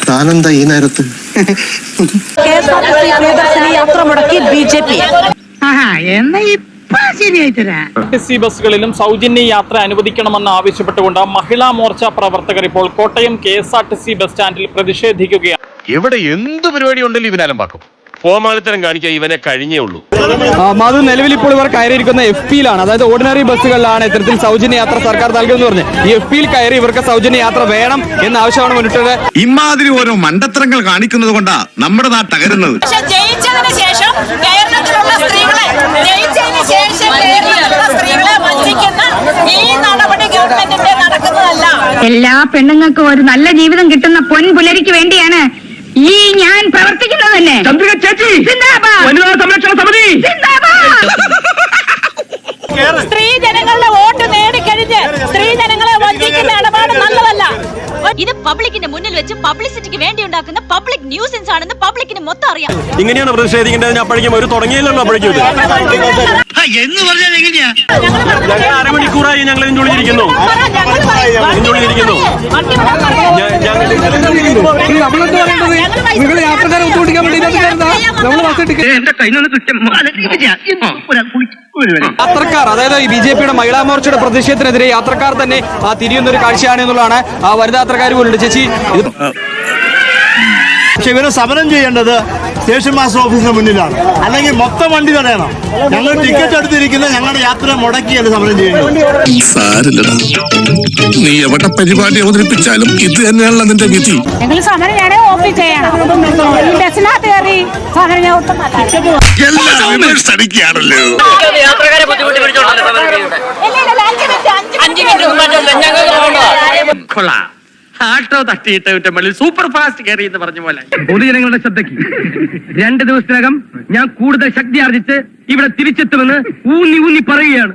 താനെന്താ ഈ നേരത്ത്? യാത്ര മുടക്കി BJP. ബസ്സുകളിലും സൗജന്യ യാത്ര അനുവദിക്കണമെന്ന് ആവശ്യപ്പെട്ടുകൊണ്ട് മഹിളാ മോർച്ച പ്രവർത്തകർ ഇപ്പോൾ കോട്ടയം KSRTC ബസ് സ്റ്റാൻഡിൽ പ്രതിഷേധിക്കുകയാണ്. ഇവിടെ എന്ത് പരിപാടി ഉണ്ടെങ്കിലും ഇവനാലമ്പാക്കും. ഫോമാലിത്തരം കാണിക്കാൻ ഇവനെ കഴിഞ്ഞേ ഉള്ളൂ. അത് നിലവിൽ ഇപ്പോൾ ഇവർ കയറിയിരിക്കുന്ന FP-ലാണ്, അതായത് ഓർഡിനറി ബസ്സുകളിലാണ് ഇത്തരത്തിൽ സൗജന്യ യാത്ര സർക്കാർ നൽകുമെന്ന് പറഞ്ഞ് ഈ FP-യിൽ കയറി ഇവർക്ക് സൗജന്യ യാത്ര വേണം എന്ന ആവശ്യമാണ് മുന്നിട്ടത്. ഇമാതിരി ഓരോ മണ്ടത്തരങ്ങൾ കാണിക്കുന്നത് കൊണ്ടാ നമ്മുടെ നാട് തകരുന്നത്. ജയിച്ചതിന് ശേഷം കേരളത്തിലുള്ള സ്ത്രീകളെ വഞ്ചിക്കുന്ന ഈ നടപടി ഗവൺമെന്റിന്റെ നടക്കുന്നതല്ല. എല്ലാ പെണ്ണുങ്ങൾക്കും ഒരു നല്ല ജീവിതം കിട്ടുന്ന പൊൻപുലരിക്ക് വേണ്ടിയാണ് ഈ ഞാൻ പ്രവർത്തിക്കുന്നത് തന്നെ. സ്ത്രീ ജനങ്ങളുടെ വോട്ട് നേടിക്കഴിഞ്ഞ് സ്ത്രീ ജനങ്ങളെ വഞ്ചിക്കുന്ന ഇടപാട് നല്ലതല്ല. ഇത് പബ്ലിക്കിന്റെ മുന്നിൽ വെച്ച് പബ്ലിസിറ്റിക്ക് വേണ്ടി ഉണ്ടാക്കുന്ന പബ്ലിക് ന്യൂസൻസ് ആണെന്ന് പബ്ലിക്കിന് മൊത്തം അറിയാം. ഇങ്ങനെയാണ് പ്രതിഷേധിക്കേണ്ടത്. അപ്പോഴേക്കും ഒരു തുടങ്ങിയില്ലല്ലോ. അപ്പോഴേക്കും അരമണിക്കൂറായി ഞങ്ങൾ വിളിച്ചിരിക്കുന്നു. നിങ്ങൾ യാത്രക്കാരെ ബുദ്ധിമുട്ടിക്കാൻ വേണ്ടി യാത്രക്കാർ, അതായത് BJP-യുടെ മഹിളാ മോർച്ചയുടെ പ്രതിഷേധത്തിനെതിരെ യാത്രക്കാർ തന്നെ തിരിയുന്ന ഒരു കാഴ്ചയാണ് എന്നുള്ളതാണ് വനിതാ യാത്രക്കാർ പോലുണ്ട്. ചേച്ചി, പക്ഷെ ഇവരെ സമരം ചെയ്യേണ്ടത് സ്റ്റേഷൻ മാസ്റ്റർ ഓഫീസിന് മുന്നിലാണ്, അല്ലെങ്കിൽ മൊത്തം വണ്ടി തടയണം. ഞങ്ങൾ ടിക്കറ്റ് എടുത്തിരിക്കുന്ന ഞങ്ങളുടെ യാത്ര മുടക്കിയാണ് സമരം ചെയ്യുന്നത്. നീ എവിടെ പരിപാടി അവതരിപ്പിച്ചാലും ഇത് തന്നെയാണല്ലോ നിന്റെ വിധി. ഞങ്ങൾ സമരം ഓഫീസ് ചെയ്യണം. ബസ്സിനകത്ത് കയറി സമരം അടിക്കുകയാണല്ലോ. ആട്ടോ തട്ടിയിട്ട് മള്ളി സൂപ്പർ ഫാസ്റ്റ് കയറി എന്ന് പറഞ്ഞ പോലെ. പൊതുജനങ്ങളുടെ ശ്രദ്ധയ്ക്ക് 2 ദിവസത്തിനകം ഞാൻ കൂടുതൽ ശക്തി ആർജിച്ച് ഇവിടെ തിരിച്ചെത്തുമെന്ന് ഊന്നി പറയുകയാണ്.